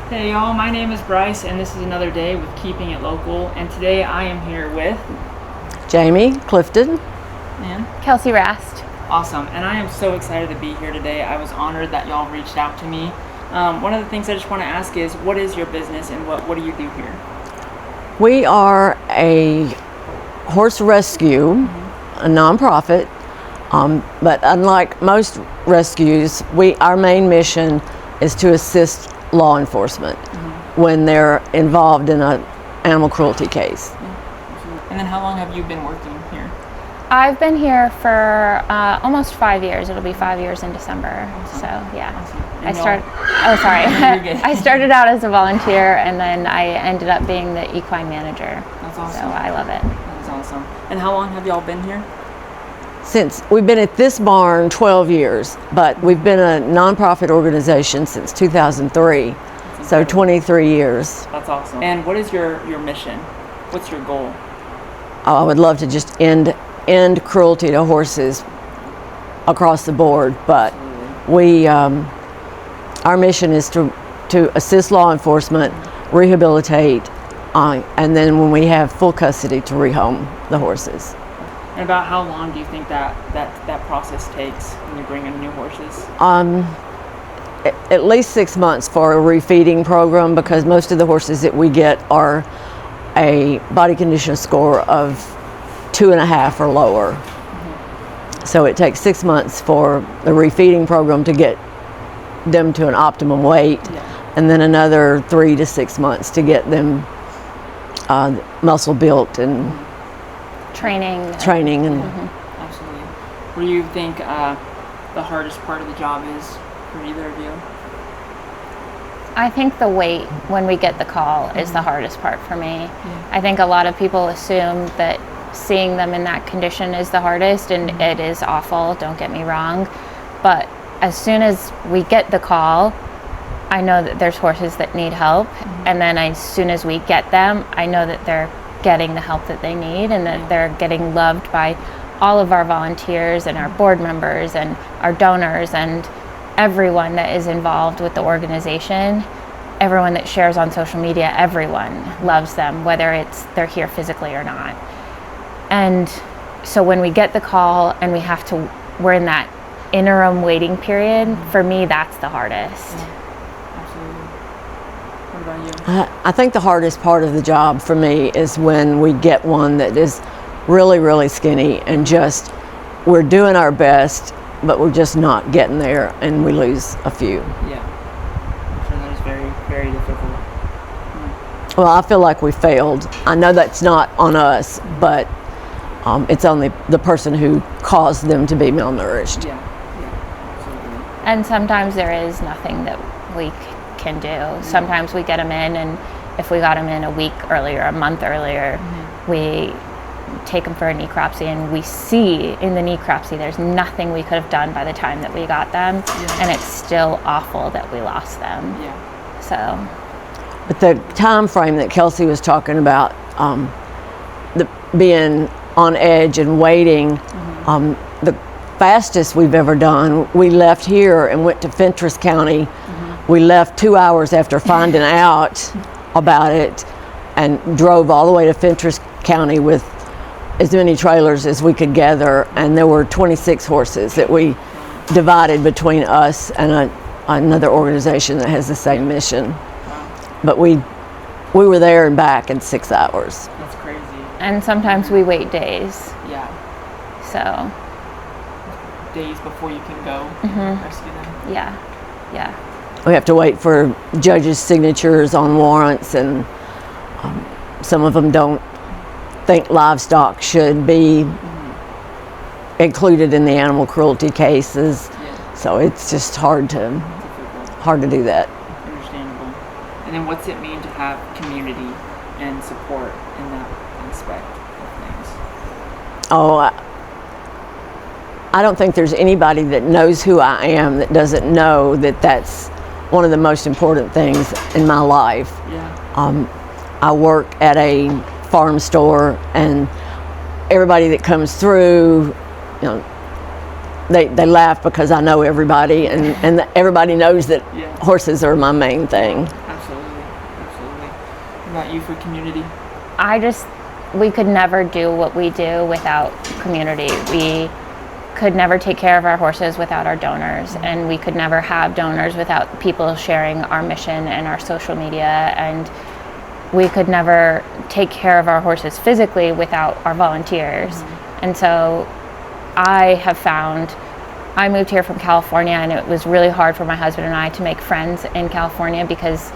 Hey y'all, my name is Bryce and this is another day with Keeping It Local, and today I am here with Jamie Clifton and Kelsey Rast. Awesome, and I am so excited to be here today. I was honored that y'all reached out to me. One of the things I just want to ask is, what is your business and what do you do here? We are a horse rescue, a nonprofit, but unlike most rescues, our main mission is to assist law enforcement when they're involved in an animal cruelty case. And then how long have you been working here? I've been here for almost 5 years. It'll be 5 years in December. Awesome. So yeah. Awesome. I started out as a volunteer and then I ended up being the equine manager. That's awesome. So I love it. That's awesome. And how long have y'all been here? Since we've been at this barn 12 years, but we've been a nonprofit organization since 2003, so 23 years. That's awesome. And what is your mission? What's your goal? I would love to just end cruelty to horses across the board, but our mission is to assist law enforcement, rehabilitate, and then when we have full custody, to rehome the horses. And about how long do you think that process takes when you bring in new horses? At least 6 months for a refeeding program, because most of the horses that we get are a body condition score of 2.5 or lower. So it takes 6 months for the refeeding program to get them to an optimum weight, and then another 3 to 6 months to get them muscle built and training and Absolutely. What do you think the hardest part of the job is for either of you? I think the wait when we get the call is the hardest part for me. I think a lot of people assume that seeing them in that condition is the hardest, and it is awful, don't get me wrong. But as soon as we get the call, I know that there's horses that need help, and then as soon as we get them, I know that they're getting the help that they need and that they're getting loved by all of our volunteers and our board members and our donors and everyone that is involved with the organization. Everyone that shares on social media, everyone loves them, whether they're here physically or not. And so when we get the call and we're in that interim waiting period, for me that's the hardest. Absolutely. What about you? I think the hardest part of the job for me is when we get one that is really, really skinny and just, we're doing our best, but we're just not getting there and we lose a few. Yeah. I'm sure that is very, very difficult. Well, I feel like we failed. I know that's not on us, but it's on the person who caused them to be malnourished. Yeah, absolutely. And sometimes there is nothing that we can do. Sometimes we get them in, and if we got them in a week earlier, a month earlier, we take them for a necropsy, and we see in the necropsy there's nothing we could have done by the time that we got them, and it's still awful that we lost them. Yeah. So. But the time frame that Kelsey was talking about, being on edge and waiting, the fastest we've ever done, we left here and went to Fentress County. We left 2 hours after finding out about it and drove all the way to Fentress County with as many trailers as we could gather, and there were 26 horses that we divided between us and another organization that has the same mission. But we were there and back in 6 hours. That's crazy. And sometimes we wait days. Yeah. So. Days before you can go rescue them. Yeah. We have to wait for judges' signatures on warrants, and some of them don't think livestock should be included in the animal cruelty cases. So it's just hard to do that. Understandable. And then what's it mean to have community and support in that aspect of things? Oh, I don't think there's anybody that knows who I am that doesn't know that that's one of the most important things in my life. I work at a farm store, and everybody that comes through, they laugh because I know everybody, and everybody knows that horses are my main thing. Absolutely. about you for community? We could never do what we do without community. We could never take care of our horses without our donors, and we could never have donors without people sharing our mission and our social media, and we could never take care of our horses physically without our volunteers. And so I moved here from California, and it was really hard for my husband and I to make friends in California because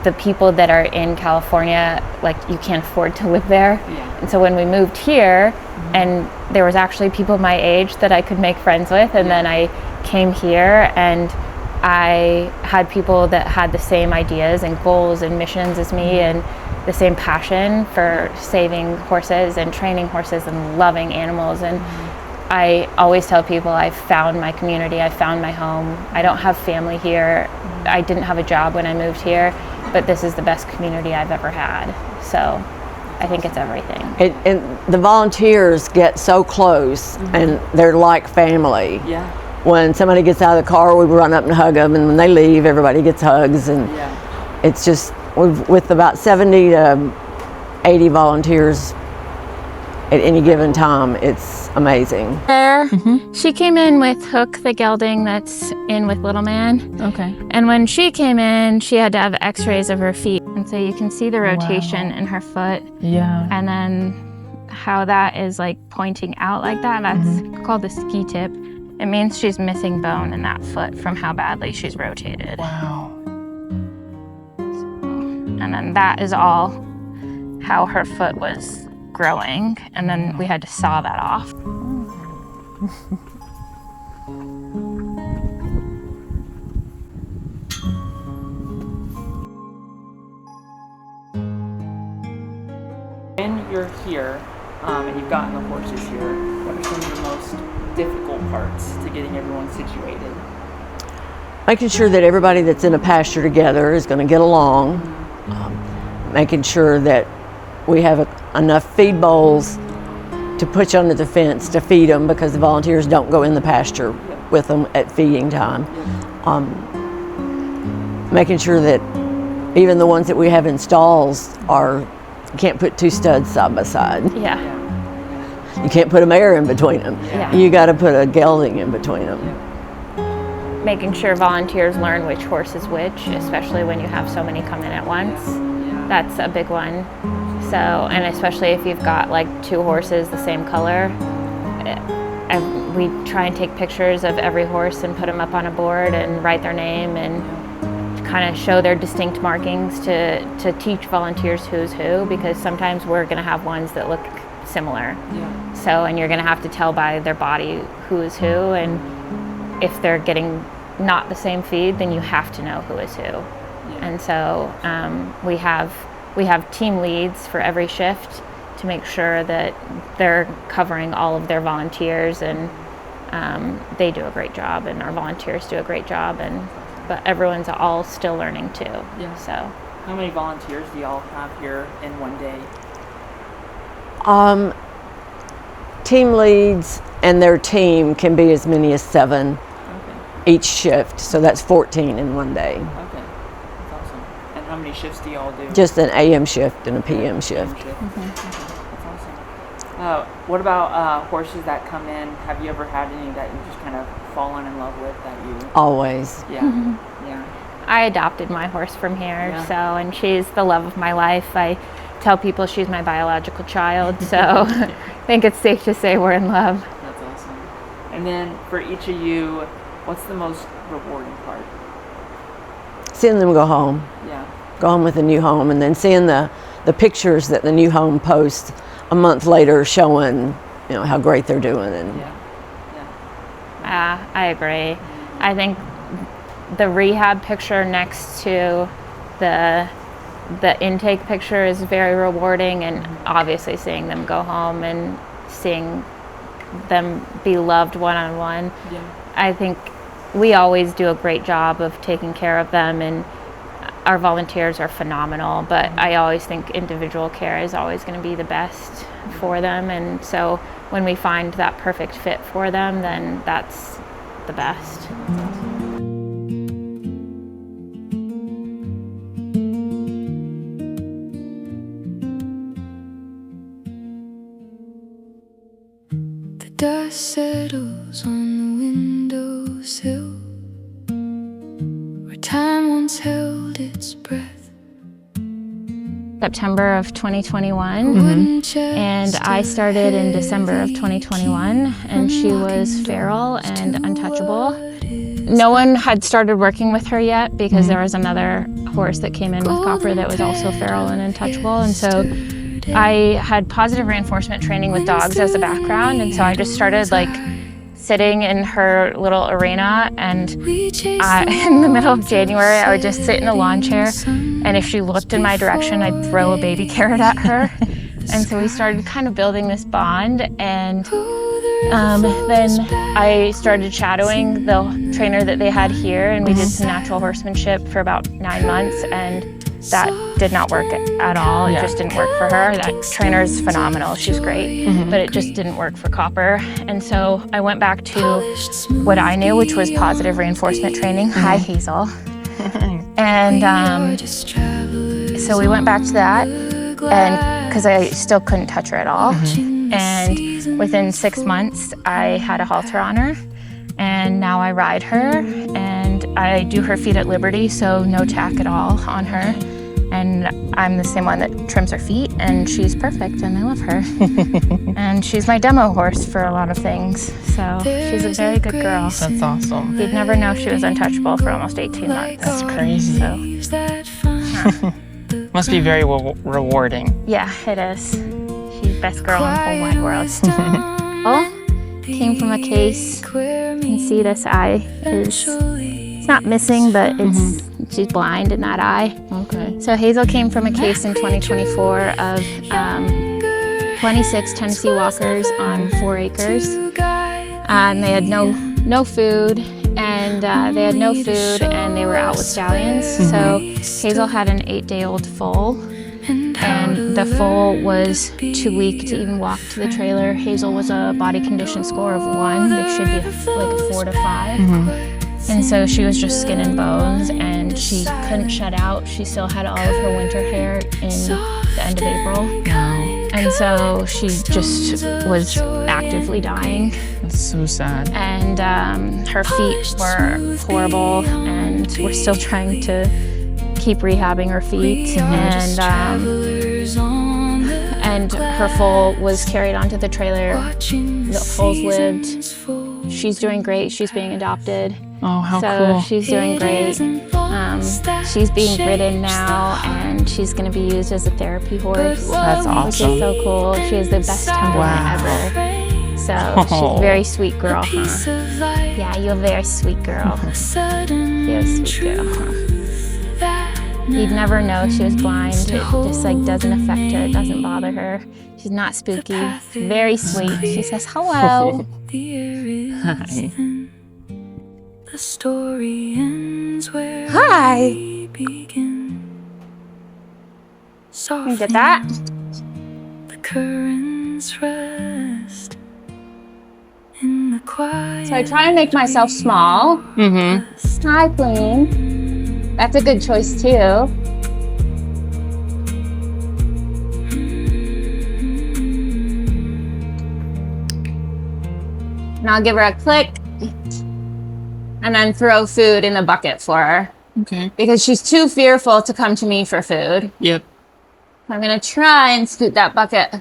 the people that are in California, like, you can't afford to live there. Yeah. And so when we moved here, and there was actually people my age that I could make friends with, and then I came here and I had people that had the same ideas and goals and missions as me, and the same passion for saving horses and training horses and loving animals. And I always tell people I found my community, I found my home. I don't have family here. I didn't have a job when I moved here, but this is the best community I've ever had. So I think it's everything. And the volunteers get so close, and they're like family. Yeah. When somebody gets out of the car, we run up and hug them, and when they leave, everybody gets hugs. And it's just, with about 70 to 80 volunteers at any given time, it's amazing. There, she came in with Hook, the gelding that's in with Little Man. Okay. And when she came in, she had to have x-rays of her feet. And so you can see the rotation in her foot. Yeah. And then how that is like pointing out like that, that's called the ski tip. It means she's missing bone in that foot from how badly she's rotated. Wow. And then that is all how her foot was growing. And then we had to saw that off. When you're here and you've gotten the horses here, what are some of the most difficult parts to getting everyone situated? Making sure that everybody that's in a pasture together is going to get along. Making sure that we have enough feed bowls to put under the fence to feed them, because the volunteers don't go in the pasture with them at feeding time. Making sure that even the ones that we have in stalls you can't put two studs side by side. Yeah. You can't put a mare in between them. Yeah. You got to put a gelding in between them. Making sure volunteers learn which horse is which, especially when you have so many come in at once. That's a big one. So, and especially if you've got like two horses the same color, we try and take pictures of every horse and put them up on a board and write their name and kind of show their distinct markings to teach volunteers who's who, because sometimes we're going to have ones that look similar. So, and you're going to have to tell by their body who is who, and if they're getting not the same feed, then you have to know who is who. And so we have team leads for every shift to make sure that they're covering all of their volunteers, and they do a great job, and our volunteers do a great job, but everyone's all still learning too. So how many volunteers do y'all have here in one day? Team leads and their team can be as many as 7 each shift, so that's 14 in one day. Okay, that's awesome. And how many shifts do y'all do? Just an AM shift and a PM shift. That's awesome. What about horses that come in? Have you ever had any that you just kind of fallen in love with that you? Always. Yeah. I adopted my horse from here, and she's the love of my life. I tell people she's my biological child, so I think it's safe to say we're in love. That's awesome. And then for each of you, what's the most rewarding part? Seeing them go home. Yeah. Go home with a new home, and then seeing the pictures that the new home posts a month later showing, how great they're doing. And I agree. I think the rehab picture next to the intake picture is very rewarding, and obviously seeing them go home and seeing them be loved one-on-one. I think we always do a great job of taking care of them, and our volunteers are phenomenal, but I always think individual care is always going to be the best for them, and so when we find that perfect fit for them, then that's the best. grass settles on the windowsill, where time once held its breath. September of 2021, and I started in December of 2021, and she was feral and untouchable. No one had started working with her yet because there was another horse that came in with Copper that was also feral and untouchable, and so I had positive reinforcement training with dogs as a background, and so I just started like sitting in her little arena, and in the middle of January I would just sit in a lawn chair, and if she looked in my direction I'd throw a baby carrot at her. And so we started kind of building this bond, and then I started shadowing the trainer that they had here, and we did some natural horsemanship for about 9 months, and that did not work at all. It just didn't work for her. That trainer is phenomenal. She's great, but it just didn't work for Copper. And so I went back to what I knew, which was positive reinforcement training. Hi, Hazel. And so we went back to that, and because I still couldn't touch her at all. And within 6 months, I had a halter on her, and now I ride her, and I do her feet at liberty, so no tack at all on her. And I'm the same one that trims her feet, and she's perfect, and I love her. And she's my demo horse for a lot of things, so she's a very good girl. That's awesome. You'd never know she was untouchable for almost 18 months. That's crazy. So, Must be very rewarding. yeah, it is. She's the best girl in the whole wide world. Oh, came from a case. You can see this eye is, it's not missing, but she's blind in that eye. Okay. So Hazel came from a case in 2024 of 26 Tennessee Walkers on 4 acres. And they had no food, and they were out with stallions. So Hazel had an 8-day-old foal, and the foal was too weak to even walk to the trailer. Hazel was a body condition score of 1. They should be like a 4 to 5. And so she was just skin and bones, and she couldn't shed out. She still had all of her winter hair in the end of April. And so she just was actively dying. That's so sad. And her feet were horrible, and we're still trying to keep rehabbing her feet. And her foal was carried onto the trailer. The foal's lived. She's doing great. She's being adopted. Oh, how So cool. she's doing great. She's being ridden now, and she's going to be used as a therapy horse. That's Which awesome. is so cool. She has the best temperament ever. So she's a very sweet girl, huh? Yeah, you're a very sweet girl. You're a sweet girl, huh? You'd never know she was blind. It just like doesn't affect her. It doesn't bother her. She's not spooky. Very sweet. She says hello. Hi. The story ends where Hi. we begin. You get that? The currents rest in the quiet. So I try and make myself small. Hi, Queen. That's a good choice too. And I'll give her a click and then throw food in the bucket for her Okay. because she's too fearful to come to me for food. Yep. I'm gonna try and scoot that bucket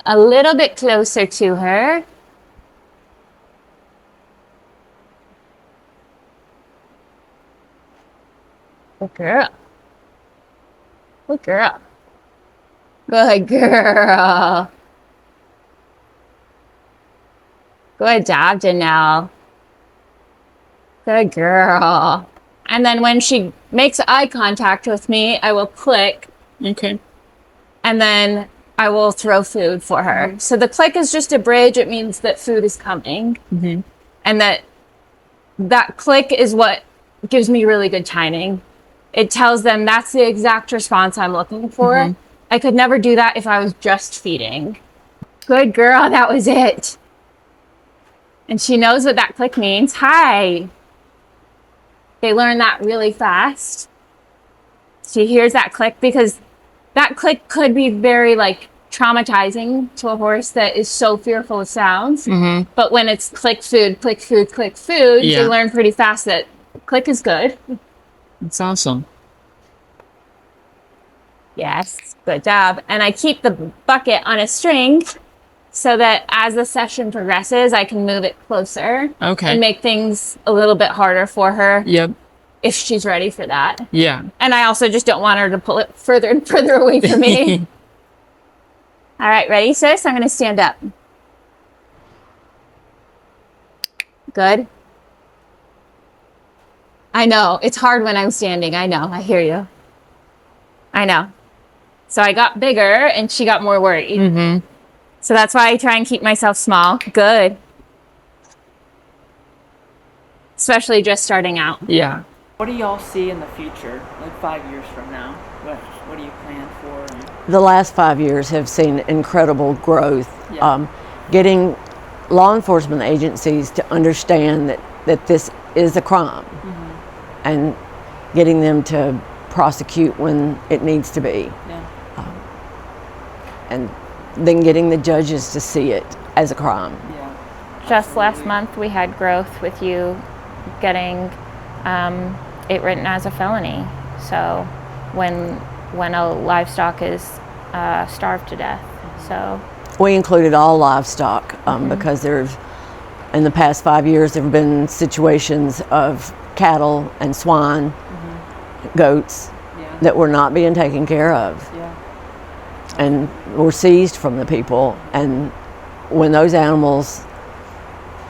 a little bit closer to her. Good girl. Good girl. Good girl. Good job, Janelle. Good girl. And then when she makes eye contact with me, I will click, Okay. and then I will throw food for her. So the click is just a bridge. It means that food is coming. And that click is what gives me really good timing. It tells them that's the exact response I'm looking for. I could never do that if I was just feeding. Good girl, that was it. And she knows what that click means. Hi. They learn that really fast. She hears that click because that click could be very like traumatizing to a horse that is so fearful of sounds. Mm-hmm. But when it's click food, click food, click food, Yeah. they learn pretty fast that click is good. That's awesome. Yes, good job. And I keep the bucket on a string so that as the session progresses, I can move it closer Okay. and make things a little bit harder for her Yep. if she's ready for that. Yeah. And I also just don't want her to pull it further and further away from me. All right, ready, sis? I'm going to stand up. Good. I know. It's hard when I'm standing. I know. I hear you. I know. So I got bigger and she got more worried. Mm-hmm. So that's why I try and keep myself small. Good. Especially just starting out. Yeah. What do y'all see in the future, like 5 years from now? What do you plan for? The last 5 years have seen incredible growth. Yeah. Getting law enforcement agencies to understand that this is a crime, and getting them to prosecute when it needs to be. Yeah. And then getting the judges to see it as a crime. Yeah. Just last month, we had growth with you getting it written as a felony. So when a livestock is starved to death. So We included all livestock because there's, in the past 5 years, there have been situations of cattle and swine, goats, Yeah. that were not being taken care of Yeah. and were seized from the people. And when those animals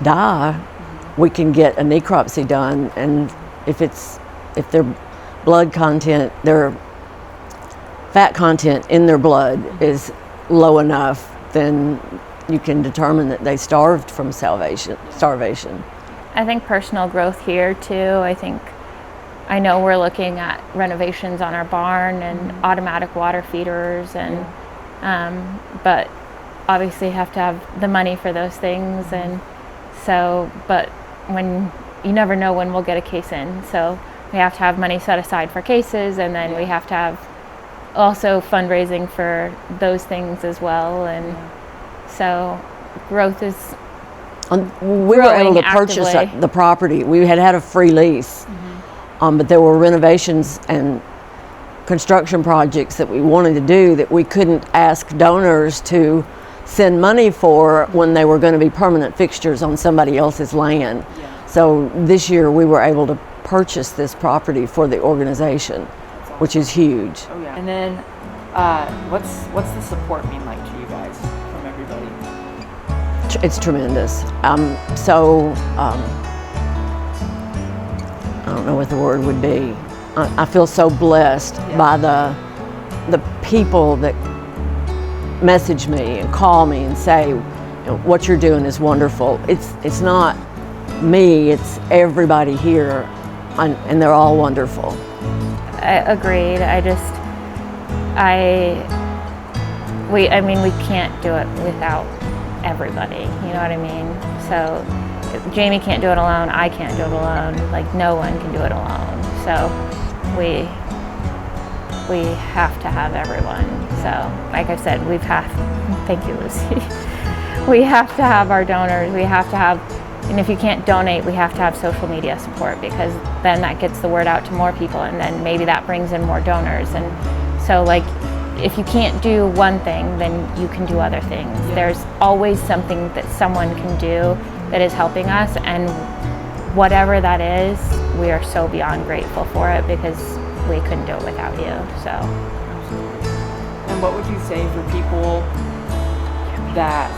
die, we can get a necropsy done, and if their blood content, their fat content in their blood is low enough, then you can determine that they starved from starvation. I think personal growth here too. I know we're looking at renovations on our barn and automatic water feeders, and but obviously have to have the money for those things. And so, but when you never know when we'll get a case in, so we have to have money set aside for cases, and then we have to have also fundraising for those things as well. And so growth is We were able to purchase actively. the property. We had a free lease, but there were renovations and construction projects that we wanted to do that we couldn't ask donors to send money for when they were going to be permanent fixtures on somebody else's land. Yeah. So this year we were able to purchase this property for the organization, which is huge. Oh yeah. And then, what's the support mean like to you guys from everybody? It's tremendous. I don't know what the word would be. I feel so blessed by the people that message me and call me and say, you know, what you're doing is wonderful. It's not me, it's everybody here, and they're all wonderful. agreed. We can't do it without everybody, you know what I mean? So if Jamie can't do it alone, I can't do it alone, like no one can do it alone. So we have to have everyone. So like I said, thank you, Lucy. We have to have our donors, and if you can't donate, we have to have social media support, because then that gets the word out to more people, and then maybe that brings in more donors. And so like, if you can't do one thing, then you can do other things. There's always something that someone can do that is helping us, and whatever that is, we are so beyond grateful for it, because we couldn't do it without you. So. And what would you say for people that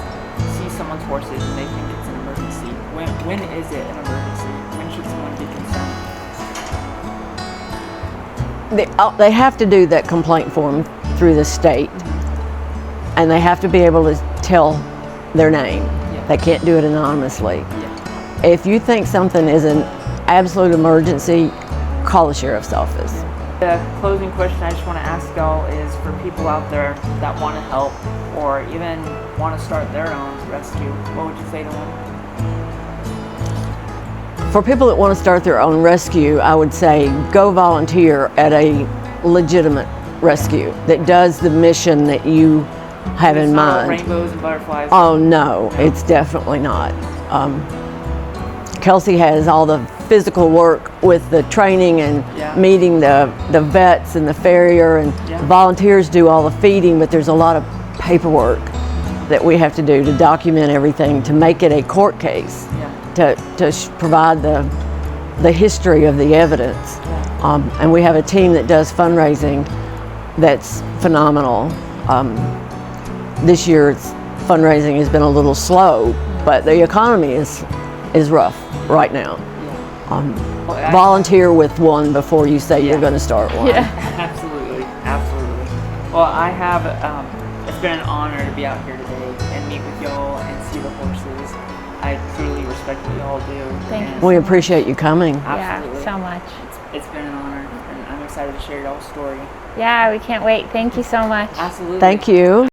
see someone's horses and they think it's an emergency? When is it an emergency? When should someone be concerned? They have to do that complaint form through the state, and they have to be able to tell their name. Yeah. They can't do it anonymously. Yeah. If you think something is an absolute emergency, call the sheriff's office. The closing question I just want to ask y'all is for people out there that want to help or even want to start their own rescue, what would you say to them? For people that want to start their own rescue, I would say go volunteer at a legitimate rescue that does the mission that you have It's in not all mind. rainbows and butterflies. Oh no, it's definitely not. Kelsey has all the physical work with the training and Yeah. meeting the vets and the farrier, and Yeah. volunteers do all the feeding, but there's a lot of paperwork that we have to do to document everything to make it a court case, Yeah. to provide the history of the evidence. And we have a team that does fundraising that's phenomenal. This year's fundraising has been a little slow, but the economy is rough right now. Well, Volunteer with one before you say you're Yeah. going to start one. Absolutely, absolutely. Well, I have, it's been an honor to be out here today and meet with y'all and see the horses. I truly respect what y'all do. Thank and you. We appreciate you coming. Absolutely. Yeah, so much. It's been an honor, and I'm excited to share y'all's story. Yeah, we can't wait. Thank you so much. Absolutely. Thank you.